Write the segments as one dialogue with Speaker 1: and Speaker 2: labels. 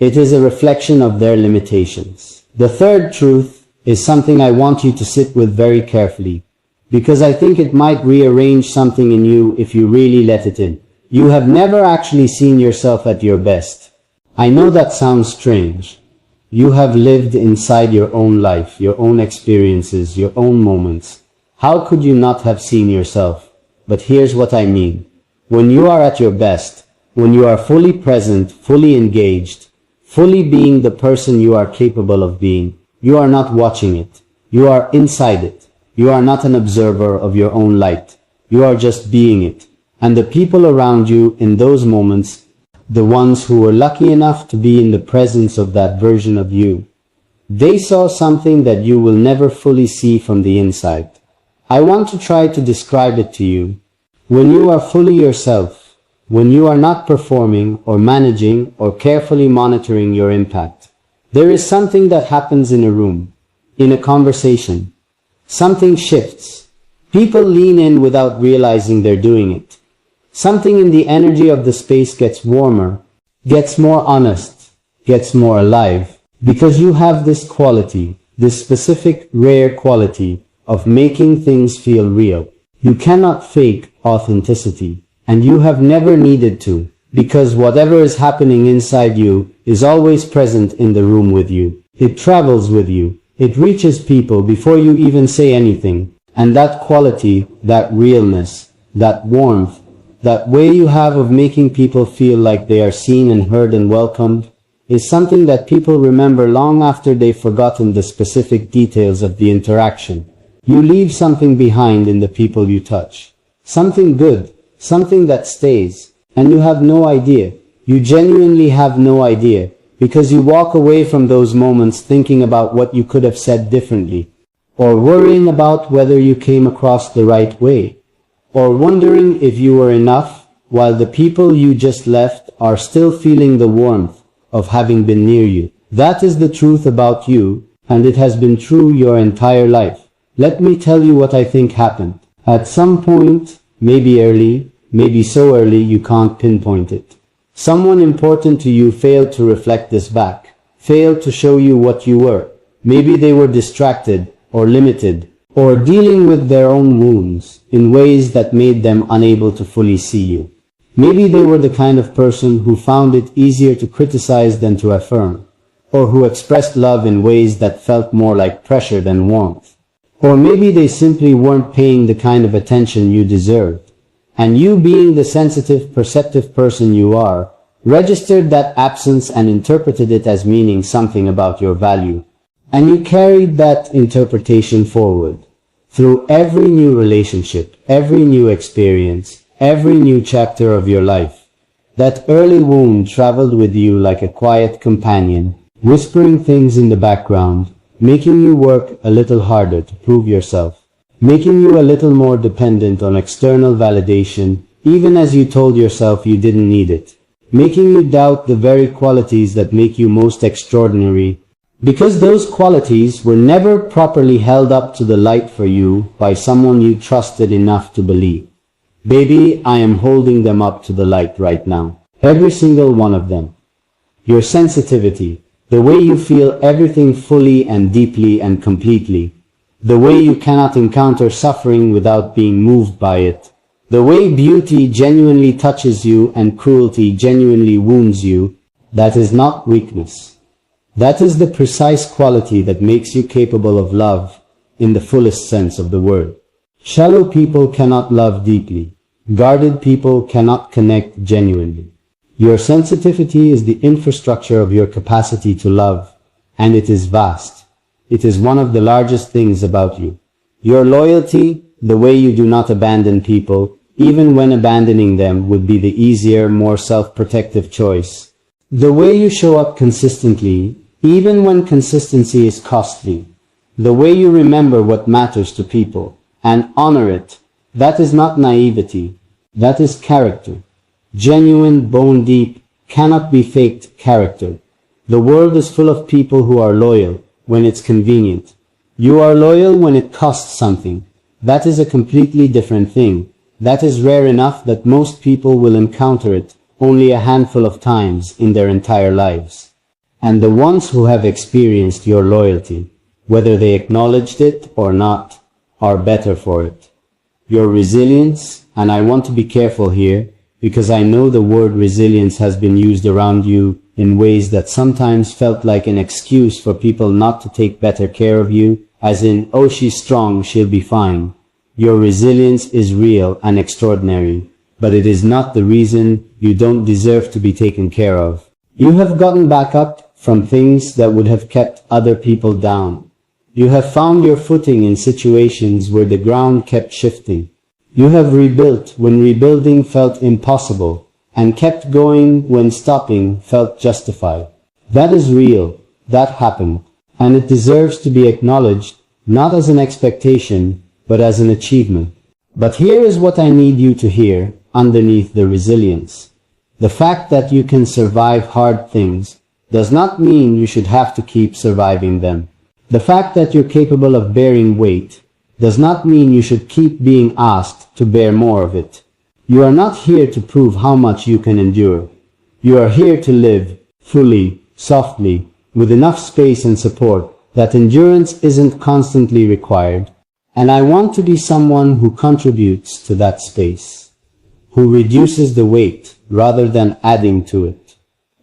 Speaker 1: It is a reflection of their limitations. The third truth is something I want you to sit with very carefully, because I think it might rearrange something in you if you really let it in. You have never actually seen yourself at your best. I know that sounds strange. You have lived inside your own life, your own experiences, your own moments. How could you not have seen yourself? But here's what I mean. When you are at your best, when you are fully present, fully engaged, fully being the person you are capable of being, you are not watching it. You are inside it. You are not an observer of your own light. You are just being it. And the people around you in those moments, the ones who were lucky enough to be in the presence of that version of you, they saw something that you will never fully see from the inside. I want to try to describe it to you. When you are fully yourself, when you are not performing or managing or carefully monitoring your impact, there is something that happens in a room, in a conversation. Something shifts. People lean in without realizing they're doing it. Something in the energy of the space gets warmer, gets more honest, gets more alive, because you have this quality, this specific, rare quality of making things feel real. You cannot fake authenticity, and you have never needed to, because whatever is happening inside you is always present in the room with you. It travels with you. It reaches people before you even say anything, and that quality, that realness, that warmth, that way you have of making people feel like they are seen and heard and welcomed, is something that people remember long after they've forgotten the specific details of the interaction. You leave something behind in the people you touch. Something good, something that stays, and you have no idea. You genuinely have no idea, because you walk away from those moments thinking about what you could have said differently, or worrying about whether you came across the right way, or wondering if you were enough, while the people you just left are still feeling the warmth of having been near you. That is the truth about you, and it has been true your entire life. Let me tell you what I think happened. At some point, maybe early, maybe so early you can't pinpoint it, someone important to you failed to reflect this back, failed to show you what you were. Maybe they were distracted, or limited, or dealing with their own wounds in ways that made them unable to fully see you. Maybe they were the kind of person who found it easier to criticize than to affirm, or who expressed love in ways that felt more like pressure than warmth. Or maybe they simply weren't paying the kind of attention you deserved, and you, being the sensitive, perceptive person you are, registered that absence and interpreted it as meaning something about your value. And you carried that interpretation forward through every new relationship, every new experience, every new chapter of your life. That early wound traveled with you like a quiet companion, whispering things in the background, making you work a little harder to prove yourself, making you a little more dependent on external validation, even as you told yourself you didn't need it, making you doubt the very qualities that make you most extraordinary, because those qualities were never properly held up to the light for you by someone you trusted enough to believe. Baby, I am holding them up to the light right now. Every single one of them. Your sensitivity, the way you feel everything fully and deeply and completely, the way you cannot encounter suffering without being moved by it, the way beauty genuinely touches you and cruelty genuinely wounds you, that is not weakness. That is the precise quality that makes you capable of love in the fullest sense of the word. Shallow people cannot love deeply. Guarded people cannot connect genuinely. Your sensitivity is the infrastructure of your capacity to love, and it is vast. It is one of the largest things about you. Your loyalty, the way you do not abandon people, even when abandoning them would be the easier, more self-protective choice. The way you show up consistently, even when consistency is costly. The way you remember what matters to people, and honor it, that is not naivety, that is character. Genuine, bone-deep, cannot be faked character. The world is full of people who are loyal when it's convenient. You are loyal when it costs something. That is a completely different thing. That is rare enough that most people will encounter it only a handful of times in their entire lives. And the ones who have experienced your loyalty, whether they acknowledged it or not, are better for it. Your resilience, and I want to be careful here, because I know the word resilience has been used around you in ways that sometimes felt like an excuse for people not to take better care of you, as in, oh, she's strong, she'll be fine. Your resilience is real and extraordinary, but it is not the reason you don't deserve to be taken care of. You have gotten back up from things that would have kept other people down. You have found your footing in situations where the ground kept shifting. You have rebuilt when rebuilding felt impossible, and kept going when stopping felt justified. That is real, that happened, and it deserves to be acknowledged, not as an expectation, but as an achievement. But here is what I need you to hear underneath the resilience. The fact that you can survive hard things does not mean you should have to keep surviving them. The fact that you're capable of bearing weight does not mean you should keep being asked to bear more of it. You are not here to prove how much you can endure. You are here to live fully, softly, with enough space and support that endurance isn't constantly required. And I want to be someone who contributes to that space, who reduces the weight rather than adding to it,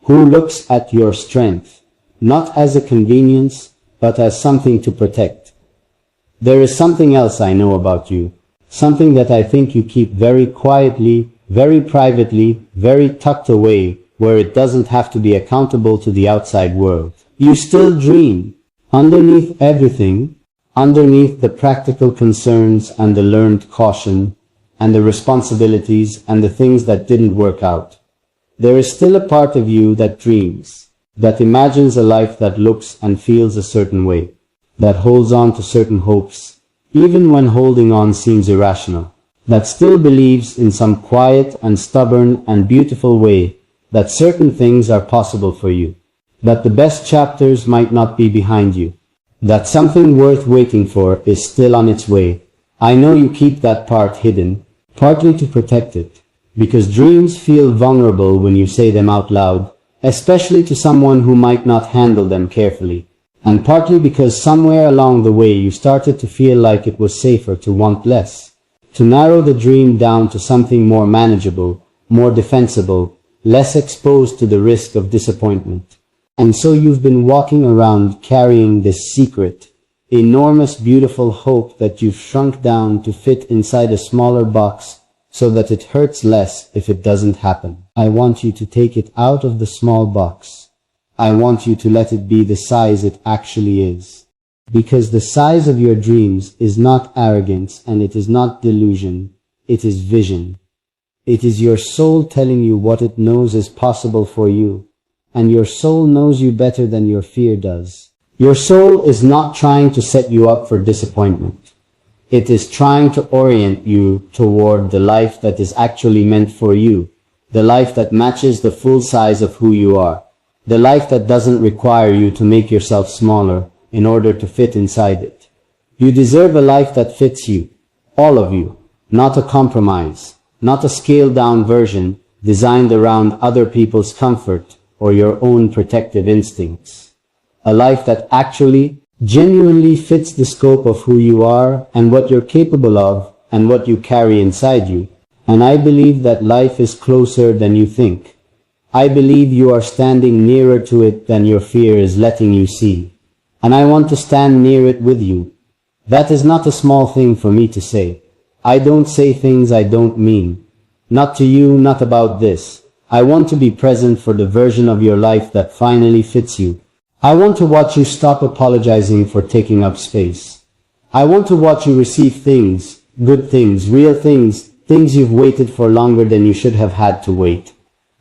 Speaker 1: who looks at your strength, not as a convenience, but as something to protect. There is something else I know about you, something that I think you keep very quietly, very privately, very tucked away, where it doesn't have to be accountable to the outside world. You still dream. Underneath everything, underneath the practical concerns and the learned caution, and the responsibilities and the things that didn't work out, there is still a part of you that dreams, that imagines a life that looks and feels a certain way, that holds on to certain hopes, even when holding on seems irrational, that still believes in some quiet and stubborn and beautiful way that certain things are possible for you, that the best chapters might not be behind you, that something worth waiting for is still on its way. I know you keep that part hidden, partly to protect it, because dreams feel vulnerable when you say them out loud, especially to someone who might not handle them carefully, and partly because somewhere along the way you started to feel like it was safer to want less, to narrow the dream down to something more manageable, more defensible, less exposed to the risk of disappointment. And so you've been walking around carrying this secret, enormous beautiful hope that you've shrunk down to fit inside a smaller box so that it hurts less if it doesn't happen. I want you to take it out of the small box. I want you to let it be the size it actually is. Because the size of your dreams is not arrogance and it is not delusion, it is vision. It is your soul telling you what it knows is possible for you. And your soul knows you better than your fear does. Your soul is not trying to set you up for disappointment. It is trying to orient you toward the life that is actually meant for you, the life that matches the full size of who you are, the life that doesn't require you to make yourself smaller in order to fit inside it. You deserve a life that fits you, all of you, not a compromise, not a scaled-down version designed around other people's comfort or your own protective instincts. A life that actually, genuinely fits the scope of who you are and what you're capable of and what you carry inside you. And I believe that life is closer than you think. I believe you are standing nearer to it than your fear is letting you see. And I want to stand near it with you. That is not a small thing for me to say. I don't say things I don't mean. Not to you, not about this. I want to be present for the version of your life that finally fits you. I want to watch you stop apologizing for taking up space. I want to watch you receive things, good things, real things, things you've waited for longer than you should have had to wait,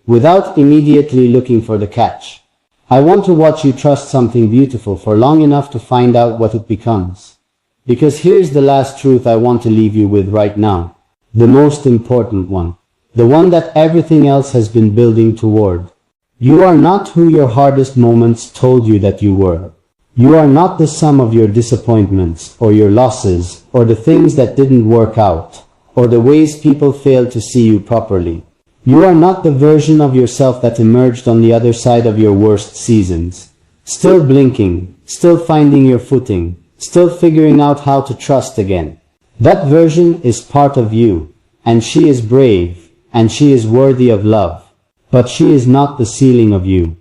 Speaker 1: without immediately looking for the catch. I want to watch you trust something beautiful for long enough to find out what it becomes. Because here's the last truth I want to leave you with right now. The most important one. The one that everything else has been building toward. You are not who your hardest moments told you that you were. You are not the sum of your disappointments, or your losses, or the things that didn't work out, or the ways people failed to see you properly. You are not the version of yourself that emerged on the other side of your worst seasons. Still blinking, still finding your footing, still figuring out how to trust again. That version is part of you, and she is brave, and she is worthy of love. But she is not the ceiling of you.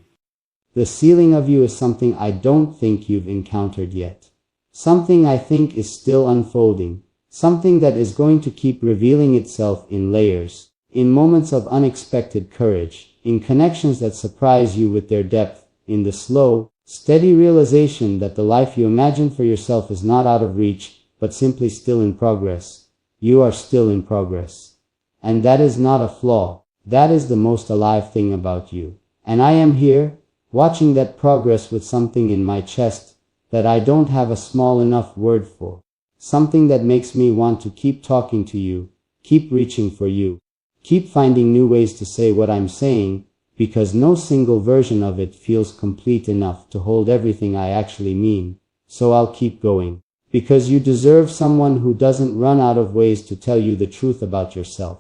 Speaker 1: The ceiling of you is something I don't think you've encountered yet. Something I think is still unfolding. Something that is going to keep revealing itself in layers, in moments of unexpected courage, in connections that surprise you with their depth, in the slow, steady realization that the life you imagine for yourself is not out of reach, but simply still in progress. You are still in progress. And that is not a flaw. That is the most alive thing about you. And I am here, watching that progress with something in my chest that I don't have a small enough word for. Something that makes me want to keep talking to you, keep reaching for you, keep finding new ways to say what I'm saying, because no single version of it feels complete enough to hold everything I actually mean. So I'll keep going. Because you deserve someone who doesn't run out of ways to tell you the truth about yourself.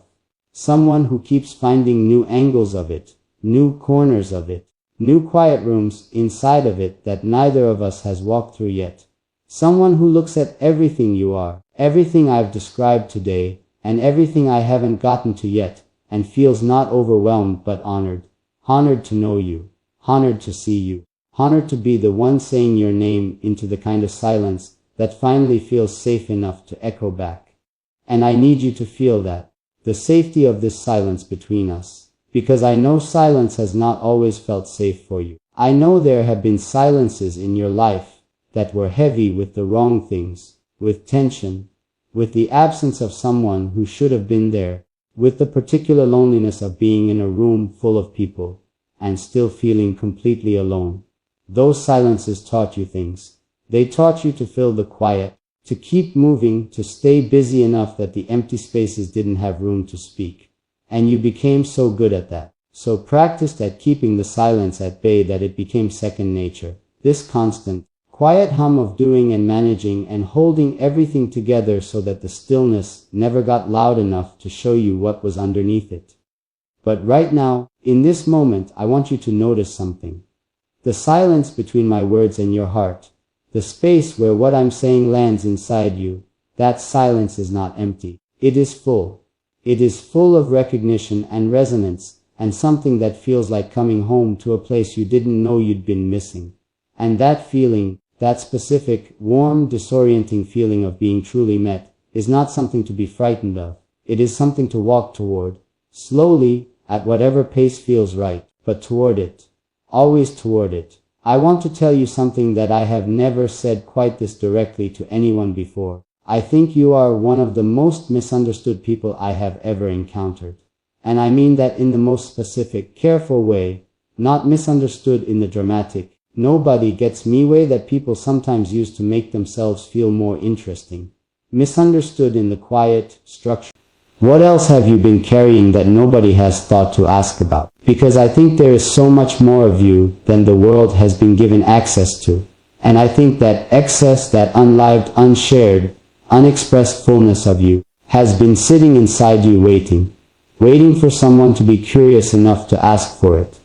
Speaker 1: Someone who keeps finding new angles of it, new corners of it, new quiet rooms inside of it that neither of us has walked through yet. Someone who looks at everything you are, everything I've described today, and everything I haven't gotten to yet, and feels not overwhelmed but honored. Honored to know you, honored to see you, honored to be the one saying your name into the kind of silence that finally feels safe enough to echo back. And I need you to feel that, the safety of this silence between us, because I know silence has not always felt safe for you. I know there have been silences in your life that were heavy with the wrong things, with tension, with the absence of someone who should have been there, with the particular loneliness of being in a room full of people, and still feeling completely alone. Those silences taught you things. They taught you to fill the quiet, to keep moving, to stay busy enough that the empty spaces didn't have room to speak. And you became so good at that, so practiced at keeping the silence at bay that it became second nature. This constant, quiet hum of doing and managing and holding everything together so that the stillness never got loud enough to show you what was underneath it. But right now, in this moment, I want you to notice something. The silence between my words and your heart. The space where what I'm saying lands inside you. That silence is not empty. It is full. It is full of recognition and resonance, and something that feels like coming home to a place you didn't know you'd been missing. And that feeling, that specific, warm, disorienting feeling of being truly met, is not something to be frightened of. It is something to walk toward. Slowly, at whatever pace feels right, but toward it. Always toward it. I want to tell you something that I have never said quite this directly to anyone before. I think you are one of the most misunderstood people I have ever encountered. And I mean that in the most specific, careful way, not misunderstood in the dramatic, nobody gets me way that people sometimes use to make themselves feel more interesting. Misunderstood in the quiet, structure. What else have you been carrying that nobody has thought to ask about? Because I think there is so much more of you than the world has been given access to. And I think that excess, that unlived, unshared, unexpressed fullness of you, has been sitting inside you waiting for someone to be curious enough to ask for it,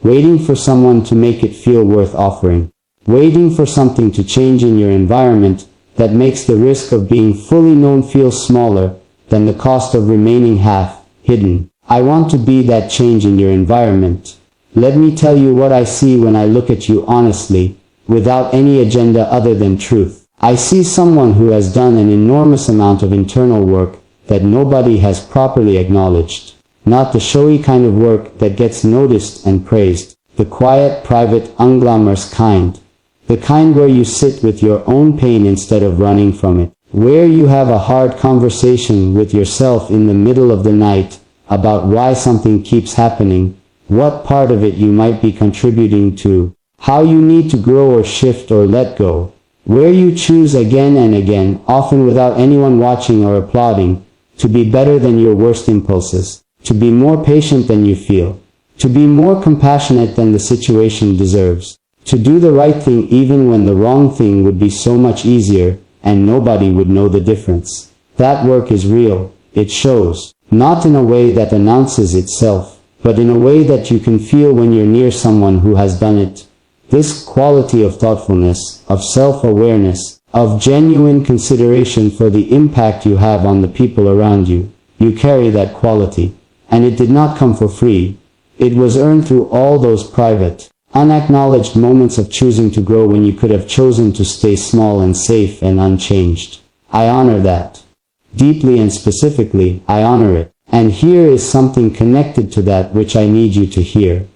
Speaker 1: waiting for someone to make it feel worth offering, waiting for something to change in your environment that makes the risk of being fully known feel smaller than the cost of remaining half hidden. I want to be that change in your environment. Let me tell you what I see when I look at you honestly, without any agenda other than truth. I see someone who has done an enormous amount of internal work that nobody has properly acknowledged. Not the showy kind of work that gets noticed and praised. The quiet, private, unglamorous kind. The kind where you sit with your own pain instead of running from it. Where you have a hard conversation with yourself in the middle of the night about why something keeps happening, what part of it you might be contributing to, how you need to grow or shift or let go. Where you choose again and again, often without anyone watching or applauding, to be better than your worst impulses, to be more patient than you feel, to be more compassionate than the situation deserves, to do the right thing even when the wrong thing would be so much easier, and nobody would know the difference. That work is real. It shows, not in a way that announces itself, but in a way that you can feel when you're near someone who has done it. This quality of thoughtfulness, of self-awareness, of genuine consideration for the impact you have on the people around you. You carry that quality. And it did not come for free. It was earned through all those private, unacknowledged moments of choosing to grow when you could have chosen to stay small and safe and unchanged. I honor that. Deeply and specifically, I honor it. And here is something connected to that which I need you to hear.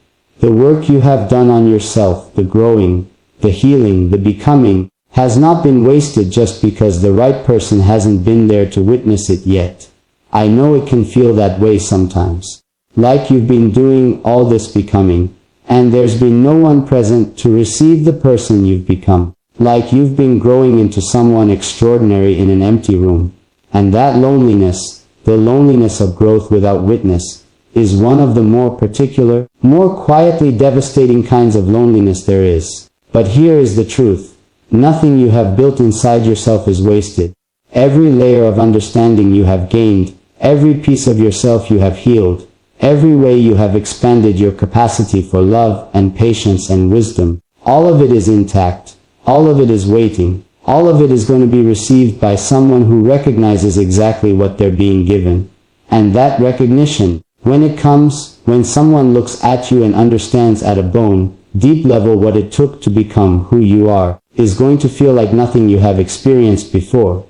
Speaker 1: The work you have done on yourself, the growing, the healing, the becoming, has not been wasted just because the right person hasn't been there to witness it yet. I know it can feel that way sometimes. Like you've been doing all this becoming, and there's been no one present to receive the person you've become. Like you've been growing into someone extraordinary in an empty room. And that loneliness, the loneliness of growth without witness, is one of the more particular, more quietly devastating kinds of loneliness there is. But here is the truth. Nothing you have built inside yourself is wasted. Every layer of understanding you have gained, every piece of yourself you have healed, every way you have expanded your capacity for love and patience and wisdom, all of it is intact, all of it is waiting, all of it is going to be received by someone who recognizes exactly what they're being given. And that recognition, when it comes, when someone looks at you and understands at a bone, deep level what it took to become who you are, is going to feel like nothing you have experienced before.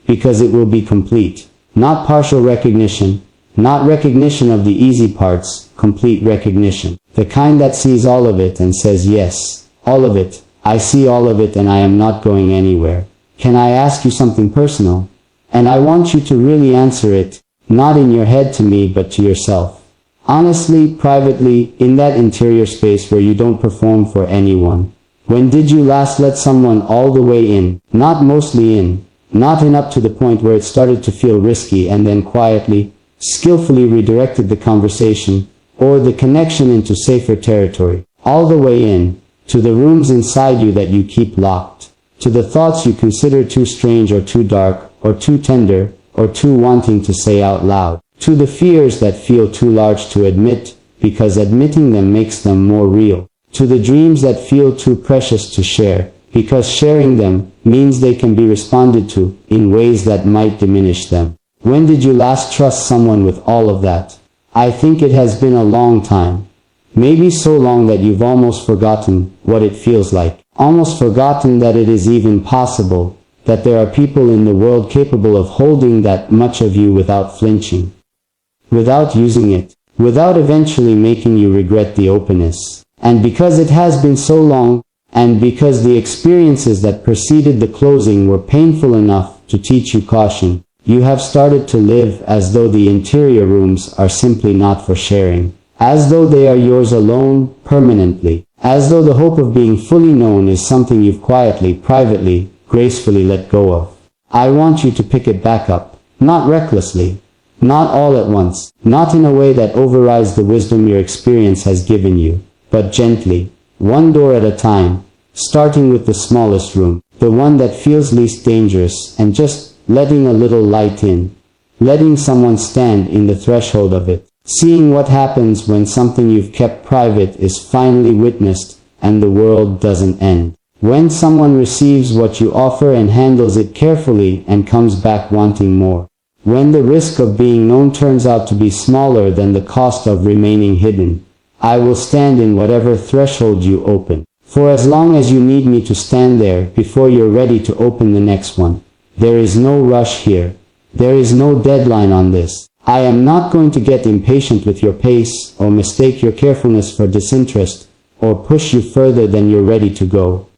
Speaker 1: Because it will be complete. Not partial recognition, not recognition of the easy parts, complete recognition. The kind that sees all of it and says yes, all of it, I see all of it and I am not going anywhere. Can I ask you something personal? And I want you to really answer it, not in your head to me but to yourself. Honestly, privately, in that interior space where you don't perform for anyone. When did you last let someone all the way in, not mostly in, not in up to the point where it started to feel risky and then quietly, skillfully redirected the conversation, or the connection into safer territory, all the way in, to the rooms inside you that you keep locked, to the thoughts you consider too strange or too dark, or too tender, or too wanting to say out loud, to the fears that feel too large to admit, because admitting them makes them more real, to the dreams that feel too precious to share, because sharing them means they can be responded to in ways that might diminish them. When did you last trust someone with all of that? I think it has been a long time. Maybe so long that you've almost forgotten what it feels like. Almost forgotten that it is even possible, that there are people in the world capable of holding that much of you without flinching. Without using it. Without eventually making you regret the openness. And because it has been so long, and because the experiences that preceded the closing were painful enough to teach you caution, you have started to live as though the interior rooms are simply not for sharing. As though they are yours alone, permanently. As though the hope of being fully known is something you've quietly, privately, gracefully let go of. I want you to pick it back up. Not recklessly. Not all at once. Not in a way that overrides the wisdom your experience has given you. But gently. One door at a time, starting with the smallest room, the one that feels least dangerous, and just letting a little light in. Letting someone stand in the threshold of it. Seeing what happens when something you've kept private is finally witnessed, and the world doesn't end. When someone receives what you offer and handles it carefully and comes back wanting more. When the risk of being known turns out to be smaller than the cost of remaining hidden. I will stand in whatever threshold you open. For as long as you need me to stand there before you're ready to open the next one. There is no rush here. There is no deadline on this. I am not going to get impatient with your pace, or mistake your carefulness for disinterest, or push you further than you're ready to go.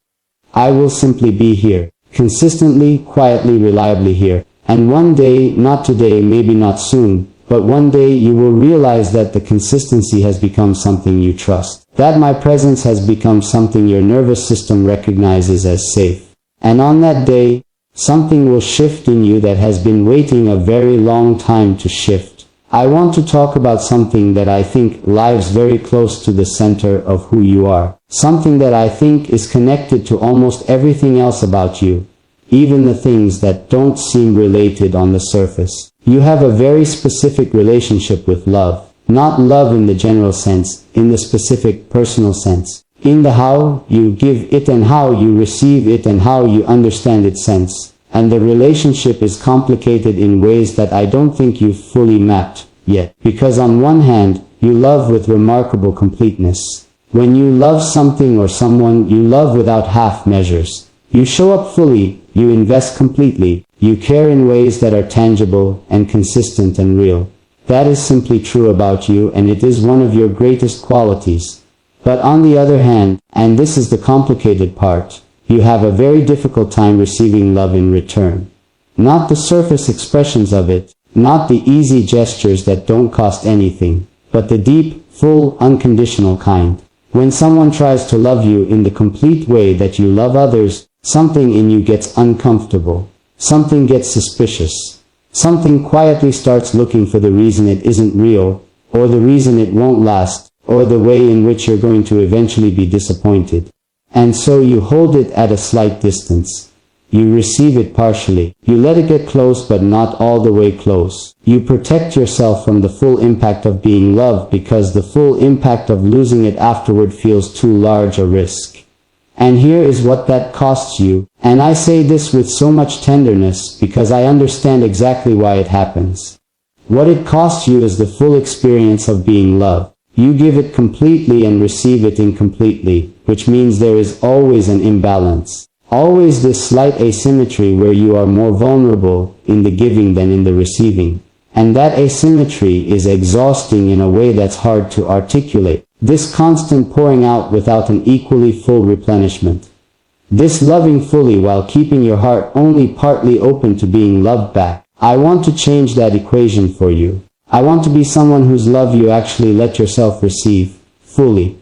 Speaker 1: I will simply be here. Consistently, quietly, reliably here. And one day, not today, maybe not soon, but one day you will realize that the consistency has become something you trust. That my presence has become something your nervous system recognizes as safe. And on that day, something will shift in you that has been waiting a very long time to shift. I want to talk about something that I think lies very close to the center of who you are. Something that I think is connected to almost everything else about you. Even the things that don't seem related on the surface. You have a very specific relationship with love. Not love in the general sense, in the specific personal sense. In the how you give it and how you receive it and how you understand its sense. And the relationship is complicated in ways that I don't think you've fully mapped yet. Because on one hand, you love with remarkable completeness. When you love something or someone, you love without half measures. You show up fully, you invest completely, you care in ways that are tangible and consistent and real. That is simply true about you, and it is one of your greatest qualities. But on the other hand, and this is the complicated part, you have a very difficult time receiving love in return. Not the surface expressions of it, not the easy gestures that don't cost anything, but the deep, full, unconditional kind. When someone tries to love you in the complete way that you love others, something in you gets uncomfortable. Something gets suspicious. Something quietly starts looking for the reason it isn't real, or the reason it won't last, or the way in which you're going to eventually be disappointed. And so you hold it at a slight distance. You receive it partially. You let it get close but not all the way close. You protect yourself from the full impact of being loved because the full impact of losing it afterward feels too large a risk. And here is what that costs you, and I say this with so much tenderness because I understand exactly why it happens. What it costs you is the full experience of being loved. You give it completely and receive it incompletely, which means there is always an imbalance. Always this slight asymmetry where you are more vulnerable in the giving than in the receiving. And that asymmetry is exhausting in a way that's hard to articulate. This constant pouring out without an equally full replenishment. This loving fully while keeping your heart only partly open to being loved back. I want to change that equation for you. I want to be someone whose love you actually let yourself receive, fully.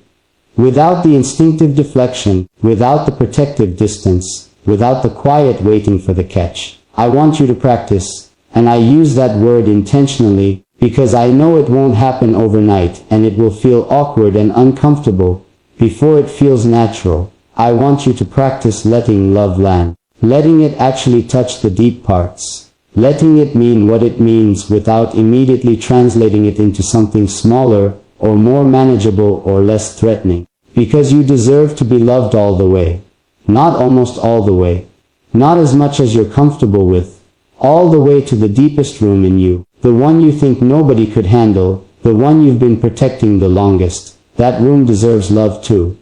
Speaker 1: Without the instinctive deflection, without the protective distance, without the quiet waiting for the catch. I want you to practice, and I use that word intentionally, because I know it won't happen overnight, and it will feel awkward and uncomfortable, before it feels natural. I want you to practice letting love land, letting it actually touch the deep parts. Letting it mean what it means without immediately translating it into something smaller, or more manageable or less threatening. Because you deserve to be loved all the way. Not almost all the way. Not as much as you're comfortable with. All the way to the deepest room in you. The one you think nobody could handle. The one you've been protecting the longest. That room deserves love too.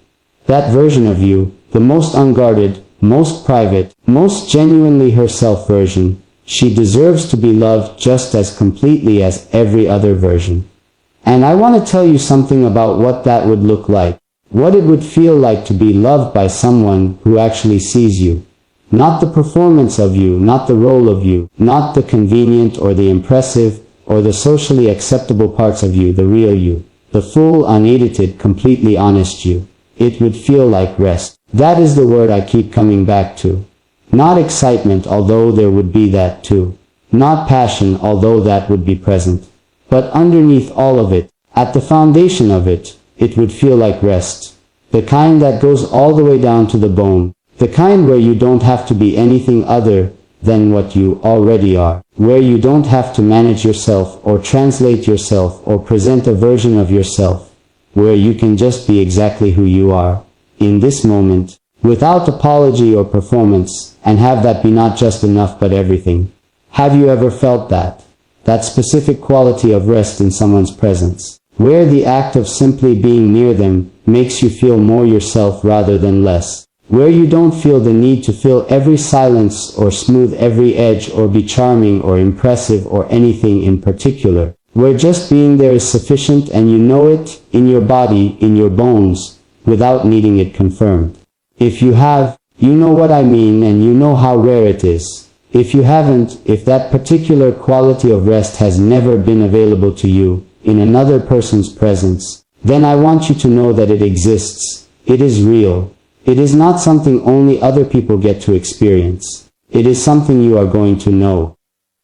Speaker 1: That version of you, the most unguarded, most private, most genuinely herself version, she deserves to be loved just as completely as every other version. And I want to tell you something about what that would look like. What it would feel like to be loved by someone who actually sees you. Not the performance of you, not the role of you, not the convenient or the impressive or the socially acceptable parts of you, the real you. The full, unedited, completely honest you. It would feel like rest. That is the word I keep coming back to. Not excitement, although there would be that too. Not passion, although that would be present. But underneath all of it, at the foundation of it, it would feel like rest. The kind that goes all the way down to the bone. The kind where you don't have to be anything other than what you already are. Where you don't have to manage yourself or translate yourself or present a version of yourself. Where you can just be exactly who you are, in this moment, without apology or performance, and have that be not just enough but everything. Have you ever felt that? That specific quality of rest in someone's presence, where the act of simply being near them makes you feel more yourself rather than less, where you don't feel the need to fill every silence or smooth every edge or be charming or impressive or anything in particular, where just being there is sufficient and you know it, in your body, in your bones, without needing it confirmed. If you have, you know what I mean and you know how rare it is. If you haven't, if that particular quality of rest has never been available to you, in another person's presence, then I want you to know that it exists. It is real. It is not something only other people get to experience. It is something you are going to know.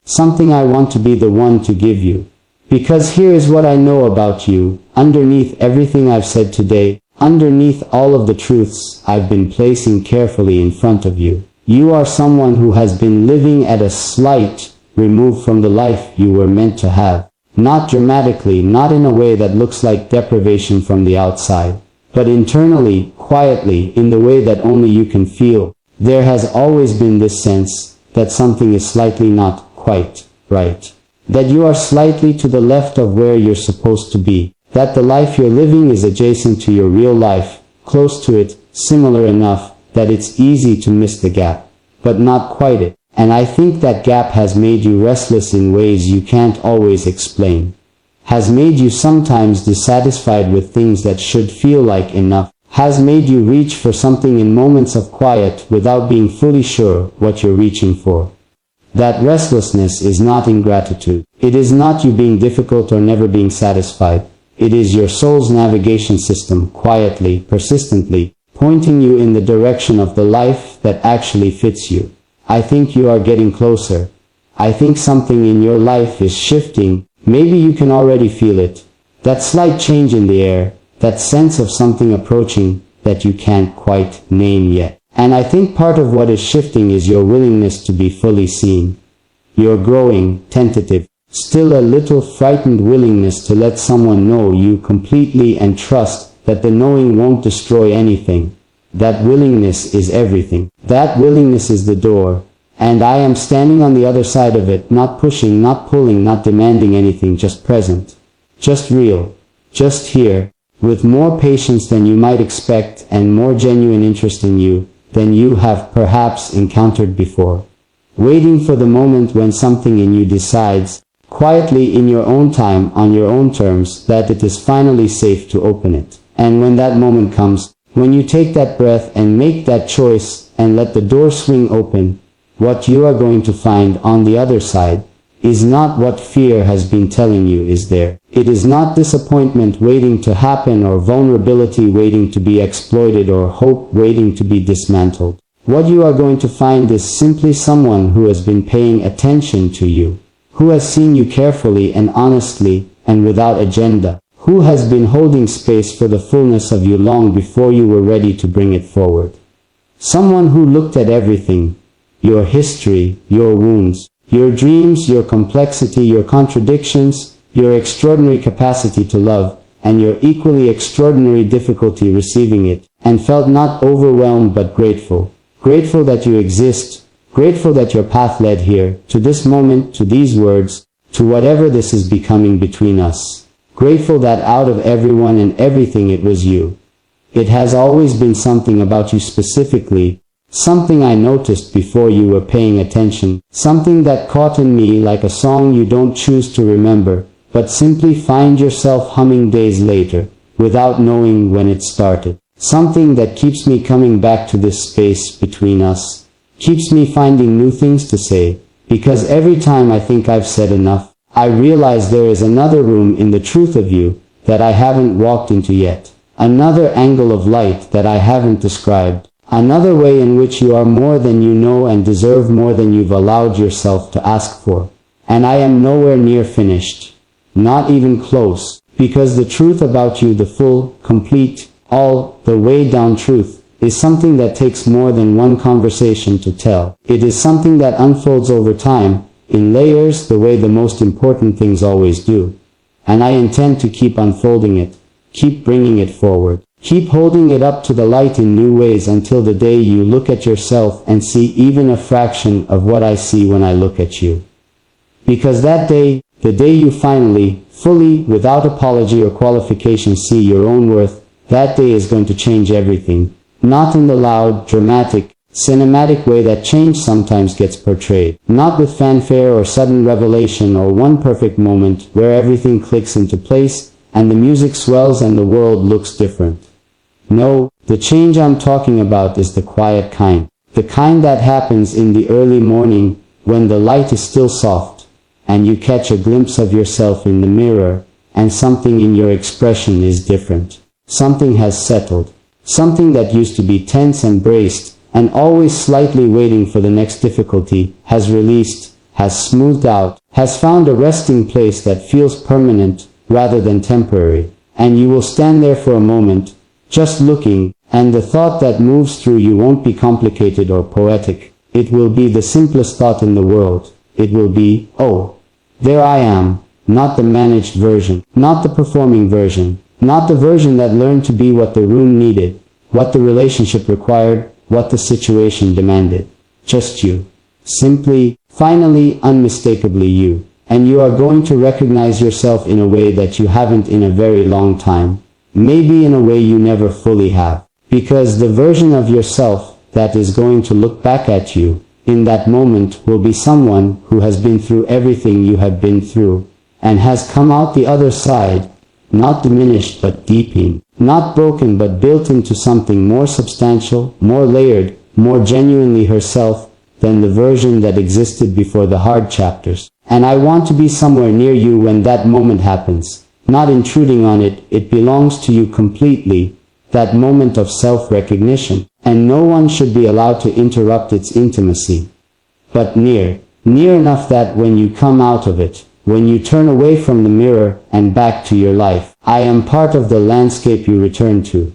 Speaker 1: Something I want to be the one to give you. Because here is what I know about you, underneath everything I've said today, underneath all of the truths I've been placing carefully in front of you. You are someone who has been living at a slight remove from the life you were meant to have. Not dramatically, not in a way that looks like deprivation from the outside, but internally, quietly, in the way that only you can feel, there has always been this sense that something is slightly not quite right. That you are slightly to the left of where you're supposed to be. That the life you're living is adjacent to your real life, close to it, similar enough that it's easy to miss the gap, but not quite it. And I think that gap has made you restless in ways you can't always explain. Has made you sometimes dissatisfied with things that should feel like enough. Has made you reach for something in moments of quiet without being fully sure what you're reaching for. That restlessness is not ingratitude. It is not you being difficult or never being satisfied. It is your soul's navigation system, quietly, persistently, pointing you in the direction of the life that actually fits you. I think you are getting closer. I think something in your life is shifting. Maybe you can already feel it. That slight change in the air, that sense of something approaching that you can't quite name yet. And I think part of what is shifting is your willingness to be fully seen. Your growing, tentative, still a little frightened willingness to let someone know you completely and trust that the knowing won't destroy anything. That willingness is everything. That willingness is the door. And I am standing on the other side of it, not pushing, not pulling, not demanding anything, just present. Just real. Just here. With more patience than you might expect and more genuine interest in you than you have perhaps encountered before. Waiting for the moment when something in you decides, quietly in your own time, on your own terms, that it is finally safe to open it. And when that moment comes, when you take that breath and make that choice and let the door swing open, what you are going to find on the other side is not what fear has been telling you is there. It is not disappointment waiting to happen or vulnerability waiting to be exploited or hope waiting to be dismantled. What you are going to find is simply someone who has been paying attention to you, who has seen you carefully and honestly and without agenda, who has been holding space for the fullness of you long before you were ready to bring it forward. Someone who looked at everything, your history, your wounds, your dreams, your complexity, your contradictions, your extraordinary capacity to love, and your equally extraordinary difficulty receiving it, and felt not overwhelmed but grateful. Grateful that you exist, grateful that your path led here, to this moment, to these words, to whatever this is becoming between us. Grateful that out of everyone and everything it was you. It has always been something about you specifically, something I noticed before you were paying attention, something that caught in me like a song you don't choose to remember, but simply find yourself humming days later, without knowing when it started. Something that keeps me coming back to this space between us, keeps me finding new things to say, because every time I think I've said enough, I realize there is another room in the truth of you that I haven't walked into yet, another angle of light that I haven't described. Another way in which you are more than you know and deserve more than you've allowed yourself to ask for. And I am nowhere near finished. Not even close. Because the truth about you, the full, complete, all the way down truth, is something that takes more than one conversation to tell. It is something that unfolds over time, in layers, the way the most important things always do. And I intend to keep unfolding it. Keep bringing it forward. Keep holding it up to the light in new ways until the day you look at yourself and see even a fraction of what I see when I look at you. Because that day, the day you finally, fully, without apology or qualification see your own worth, that day is going to change everything. Not in the loud, dramatic, cinematic way that change sometimes gets portrayed. Not with fanfare or sudden revelation or one perfect moment where everything clicks into place and the music swells and the world looks different. No, the change I'm talking about is the quiet kind. The kind that happens in the early morning when the light is still soft, and you catch a glimpse of yourself in the mirror, and something in your expression is different. Something has settled. Something that used to be tense and braced, and always slightly waiting for the next difficulty, has released, has smoothed out, has found a resting place that feels permanent rather than temporary. And you will stand there for a moment, just looking, and the thought that moves through you won't be complicated or poetic. It will be the simplest thought in the world. It will be, oh, there I am, not the managed version, not the performing version, Not the version that learned to be what the room needed, what the relationship required, what the situation demanded. Just you. Simply, finally, unmistakably you. And you are going to recognize yourself in a way that you haven't in a very long time. Maybe in a way you never fully have. Because the version of yourself that is going to look back at you in that moment will be someone who has been through everything you have been through and has come out the other side, not diminished but deepened, not broken but built into something more substantial, more layered, more genuinely herself than the version that existed before the hard chapters. And I want to be somewhere near you when that moment happens, not intruding on it. It belongs to you completely, that moment of self-recognition, and no one should be allowed to interrupt its intimacy. But near enough that when you come out of it, when you turn away from the mirror and back to your life, I am part of the landscape you return to,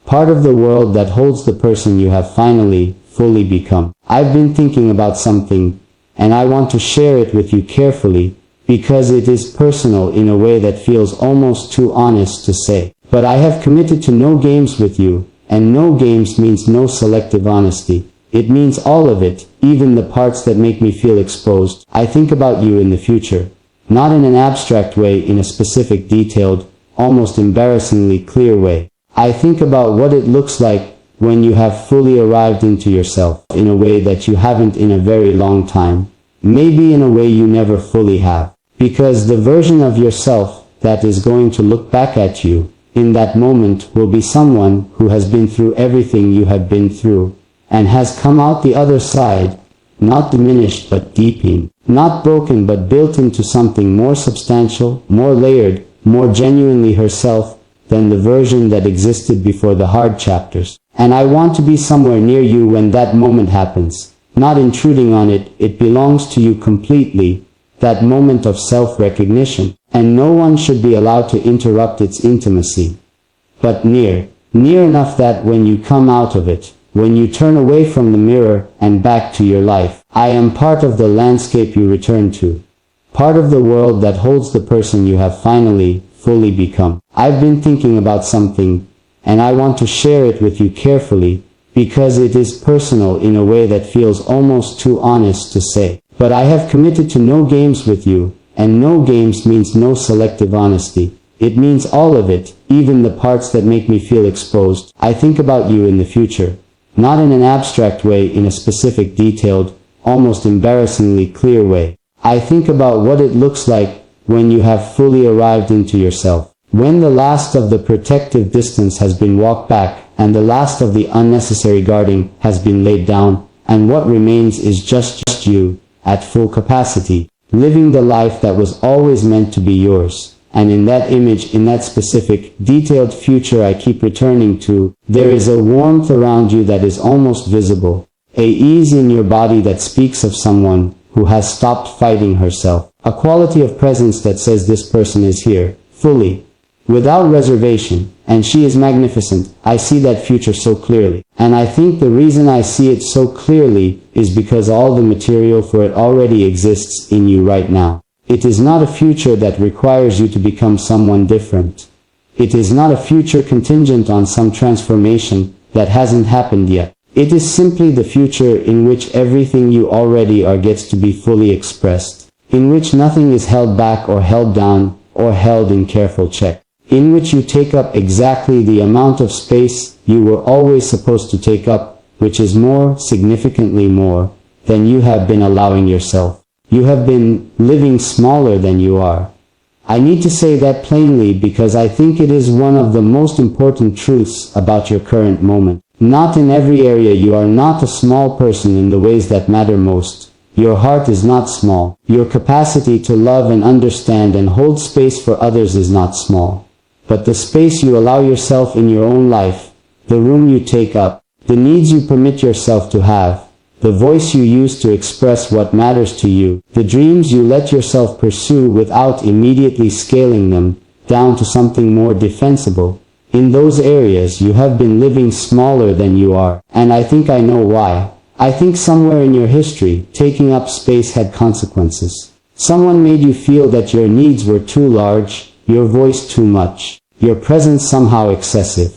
Speaker 1: part of the world that holds the person you have finally, fully become. I've been thinking about something, and I want to share it with you carefully, because it is personal in a way that feels almost too honest to say. But I have committed to no games with you, and no games means no selective honesty. It means all of it, even the parts that make me feel exposed. I think about you in the future, not in an abstract way, in a specific, detailed, almost embarrassingly clear way. I think about what it looks like when you have fully arrived into yourself in a way that you haven't in a very long time, maybe in a way you never fully have. Because the version of yourself that is going to look back at you in that moment will be someone who has been through everything you have been through and has come out the other side, not diminished but deepened, not broken but built into something more substantial, more layered, more genuinely herself than the version that existed before the hard chapters. And I want to be somewhere near you when that moment happens, not intruding on it. It belongs to you completely, that moment of self-recognition, and no one should be allowed to interrupt its intimacy. But near enough that when you come out of it, when you turn away from the mirror and back to your life, I am part of the landscape you return to, part of the world that holds the person you have finally, fully become. I've been thinking about something, and I want to share it with you carefully, because it is personal in a way that feels almost too honest to say. But I have committed to no games with you, and no games means no selective honesty. It means all of it, even the parts that make me feel exposed. I think about you in the future, not in an abstract way, in a specific, detailed, almost embarrassingly clear way. I think about what it looks like when you have fully arrived into yourself, when the last of the protective distance has been walked back, and the last of the unnecessary guarding has been laid down, and what remains is just you, at full capacity, living the life that was always meant to be yours. And in that image, in that specific, detailed future I keep returning to, there is a warmth around you that is almost visible, a ease in your body that speaks of someone who has stopped fighting herself, a quality of presence that says this person is here, fully, without reservation, and she is magnificent. I see that future so clearly. And I think the reason I see it so clearly is because all the material for it already exists in you right now. It is not a future that requires you to become someone different. It is not a future contingent on some transformation that hasn't happened yet. It is simply the future in which everything you already are gets to be fully expressed, in which nothing is held back or held down or held in careful check, in which you take up exactly the amount of space you were always supposed to take up, which is more, significantly more, than you have been allowing yourself. You have been living smaller than you are. I need to say that plainly because I think it is one of the most important truths about your current moment. Not in every area you are not a small person in the ways that matter most. Your heart is not small. Your capacity to love and understand and hold space for others is not small. But the space you allow yourself in your own life, the room you take up, the needs you permit yourself to have, the voice you use to express what matters to you, the dreams you let yourself pursue without immediately scaling them down to something more defensible. In those areas you have been living smaller than you are, and I think I know why. I think somewhere in your history, taking up space had consequences. Someone made you feel that your needs were too large, your voice too much. your presence somehow excessive.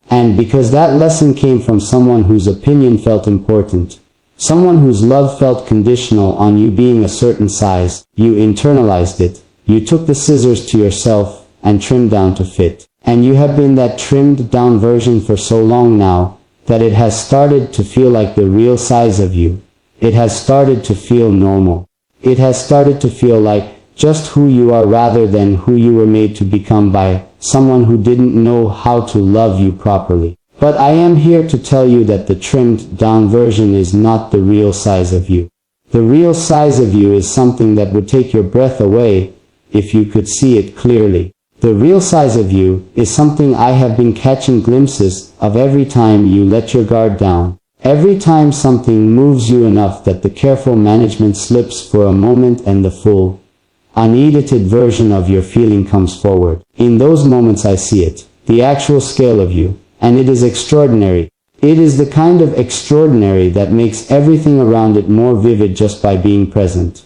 Speaker 1: And because that lesson came from someone whose opinion felt important, someone whose love felt conditional on you being a certain size, you internalized it. You took the scissors to yourself and trimmed down to fit. And you have been that trimmed down version for so long now, that it has started to feel like the real size of you. It has started to feel normal. It has started to feel like just who you are rather than who you were made to become by someone who didn't know how to love you properly. But I am here to tell you that the trimmed down version is not the real size of you. The real size of you is something that would take your breath away if you could see it clearly. The real size of you is something I have been catching glimpses of every time you let your guard down. Every time something moves you enough that the careful management slips for a moment and the full, unedited version of your feeling comes forward. In those moments I see it, the actual scale of you, and it is extraordinary. It is the kind of extraordinary that makes everything around it more vivid just by being present.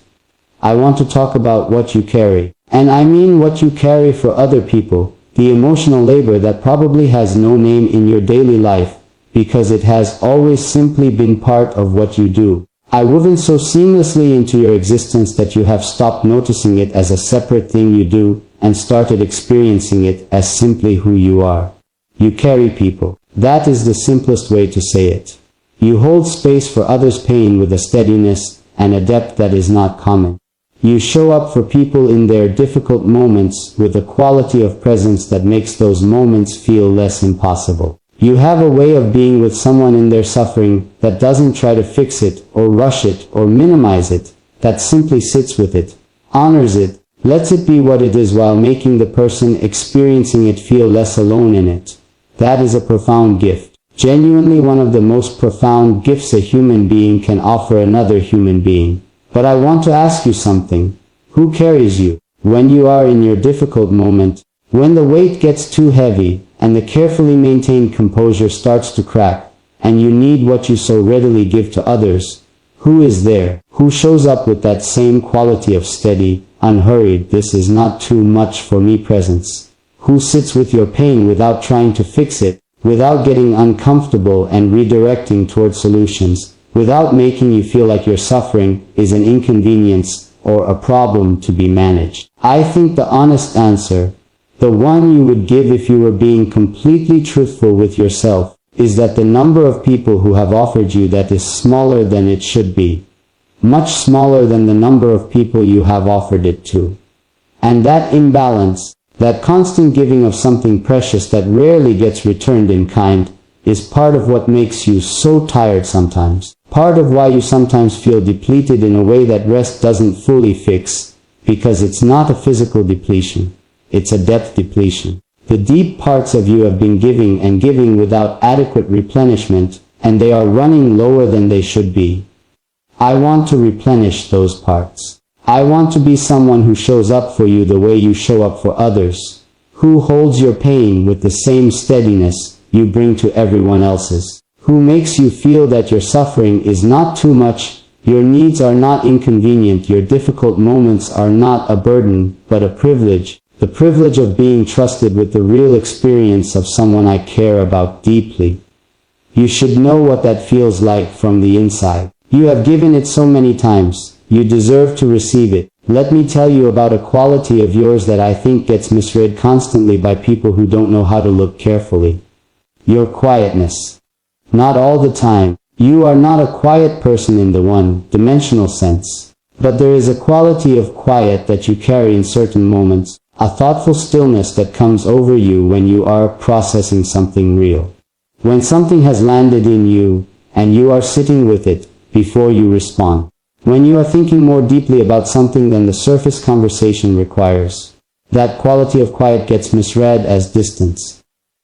Speaker 1: I want to talk about what you carry. And I mean what you carry for other people, the emotional labor that probably has no name in your daily life, because it has always simply been part of what you do. I woven so seamlessly into your existence that you have stopped noticing it as a separate thing you do, and started experiencing it as simply who you are. You carry people. That is the simplest way to say it. You hold space for others' pain with a steadiness and a depth that is not common. You show up for people in their difficult moments with a quality of presence that makes those moments feel less impossible. You have a way of being with someone in their suffering that doesn't try to fix it, or rush it, or minimize it, that simply sits with it, honors it, lets it be what it is while making the person experiencing it feel less alone in it. That is a profound gift. Genuinely one of the most profound gifts a human being can offer another human being. But I want to ask you something. Who carries you when you are in your difficult moment, when the weight gets too heavy, and the carefully maintained composure starts to crack, and you need what you so readily give to others? Who is there? Who shows up with that same quality of steady, unhurried, this is not too much for me presence? Who sits with your pain without trying to fix it, without getting uncomfortable and redirecting toward solutions? Without making you feel like your suffering is an inconvenience or a problem to be managed. I think the honest answer, the one you would give if you were being completely truthful with yourself, is that the number of people who have offered you that is smaller than it should be. Much smaller than the number of people you have offered it to. And that imbalance, that constant giving of something precious that rarely gets returned in kind, is part of what makes you so tired sometimes. Part of why you sometimes feel depleted in a way that rest doesn't fully fix, because it's not a physical depletion, it's a depth depletion. The deep parts of you have been giving and giving without adequate replenishment, and they are running lower than they should be. I want to replenish those parts. I want to be someone who shows up for you the way you show up for others, who holds your pain with the same steadiness you bring to everyone else's, who makes you feel that your suffering is not too much, your needs are not inconvenient, your difficult moments are not a burden, but a privilege, the privilege of being trusted with the real experience of someone I care about deeply. You should know what that feels like from the inside. You have given it so many times, you deserve to receive it. Let me tell you about a quality of yours that I think gets misread constantly by people who don't know how to look carefully. Your quietness. Not all the time. You are not a quiet person in the one-dimensional sense. But there is a quality of quiet that you carry in certain moments, a thoughtful stillness that comes over you when you are processing something real. When something has landed in you, and you are sitting with it, before you respond. When you are thinking more deeply about something than the surface conversation requires. That quality of quiet gets misread as distance.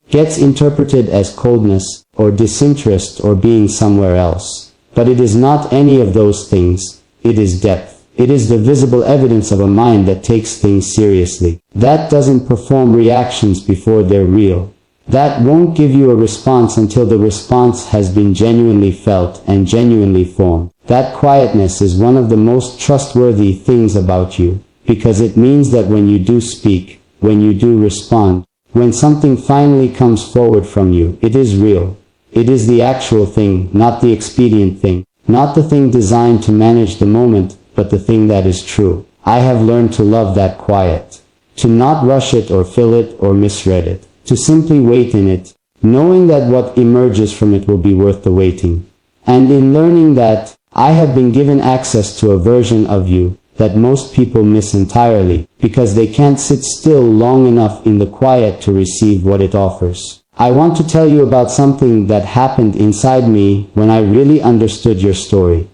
Speaker 1: Gets interpreted as coldness, or disinterest, or being somewhere else. But it is not any of those things, it is depth. It is the visible evidence of a mind that takes things seriously. That doesn't perform reactions before they're real. That won't give you a response until the response has been genuinely felt and genuinely formed. That quietness is one of the most trustworthy things about you, because it means that when you do speak, when you do respond, When something finally comes forward from you, it is real. It is the actual thing, not the expedient thing, not the thing designed to manage the moment, but the thing that is true. I have learned to love that quiet, to not rush it or fill it or misread it, to simply wait in it, knowing that what emerges from it will be worth the waiting. And in learning that, I have been given access to a version of you that most people miss entirely, because they can't sit still long enough in the quiet to receive what it offers. I want to tell you about something that happened inside me when I really understood your story.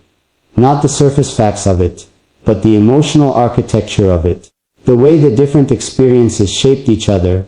Speaker 1: Not the surface facts of it, but the emotional architecture of it. The way the different experiences shaped each other,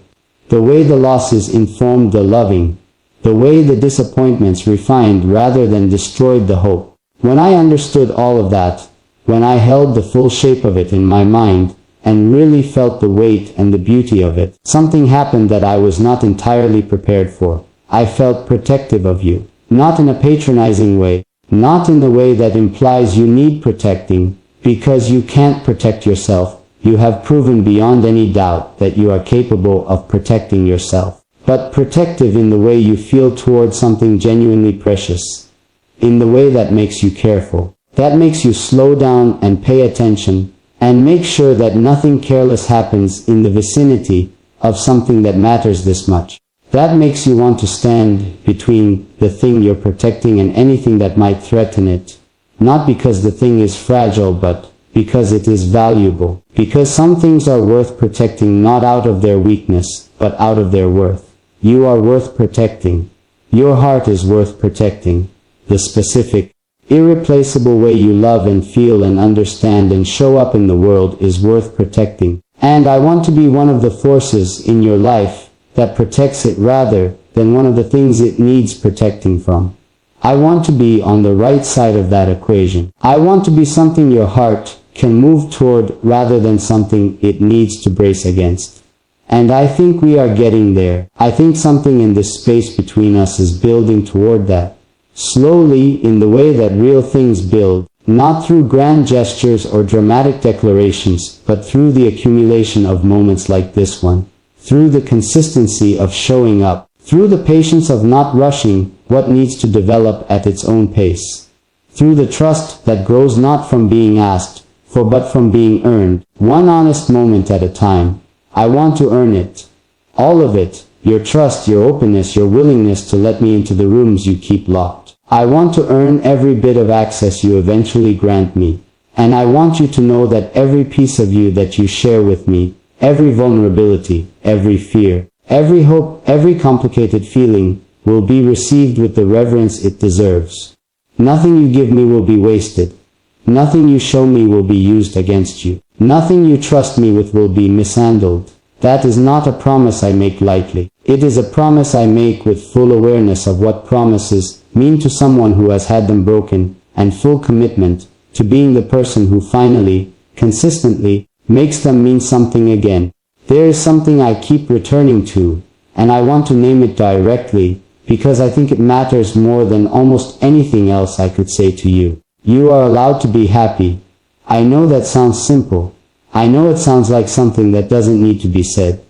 Speaker 1: the way the losses informed the loving, the way the disappointments refined rather than destroyed the hope. When I understood all of that, when I held the full shape of it in my mind, and really felt the weight and the beauty of it, something happened that I was not entirely prepared for. I felt protective of you. Not in a patronizing way, not in the way that implies you need protecting, because you can't protect yourself. You have proven beyond any doubt that you are capable of protecting yourself. But protective in the way you feel towards something genuinely precious. In the way that makes you careful. That makes you slow down and pay attention, and make sure that nothing careless happens in the vicinity of something that matters this much. That makes you want to stand between the thing you're protecting and anything that might threaten it. Not because the thing is fragile, but because it is valuable. Because some things are worth protecting not out of their weakness, but out of their worth. You are worth protecting. Your heart is worth protecting. The specific, irreplaceable way you love and feel and understand and show up in the world is worth protecting. And I want to be one of the forces in your life that protects it rather than one of the things it needs protecting from. I want to be on the right side of that equation. I want to be something your heart can move toward rather than something it needs to brace against. And I think we are getting there. I think something in this space between us is building toward that. Slowly, in the way that real things build, not through grand gestures or dramatic declarations, but through the accumulation of moments like this one, through the consistency of showing up, through the patience of not rushing what needs to develop at its own pace, through the trust that grows not from being asked for but from being earned, one honest moment at a time. I want to earn it. All of it. Your trust, your openness, your willingness to let me into the rooms you keep locked. I want to earn every bit of access you eventually grant me. And I want you to know that every piece of you that you share with me, every vulnerability, every fear, every hope, every complicated feeling, will be received with the reverence it deserves. Nothing you give me will be wasted. Nothing you show me will be used against you. Nothing you trust me with will be mishandled. That is not a promise I make lightly. It is a promise I make with full awareness of what promises mean to someone who has had them broken, and full commitment to being the person who finally, consistently, makes them mean something again. There is something I keep returning to, and I want to name it directly, because I think it matters more than almost anything else I could say to you. You are allowed to be happy. I know that sounds simple. I know it sounds like something that doesn't need to be said.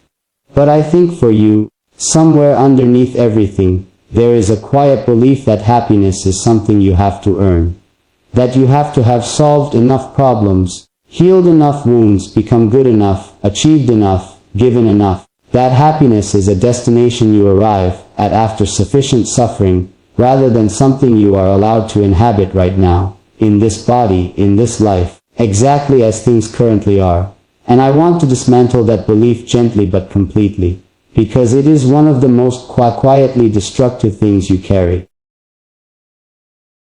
Speaker 1: But I think for you, somewhere underneath everything, there is a quiet belief that happiness is something you have to earn. That you have to have solved enough problems, healed enough wounds, become good enough, achieved enough, given enough. That happiness is a destination you arrive at after sufficient suffering, rather than something you are allowed to inhabit right now, in this body, in this life. Exactly as things currently are. And I want to dismantle that belief gently but completely, because it is one of the most quietly destructive things you carry.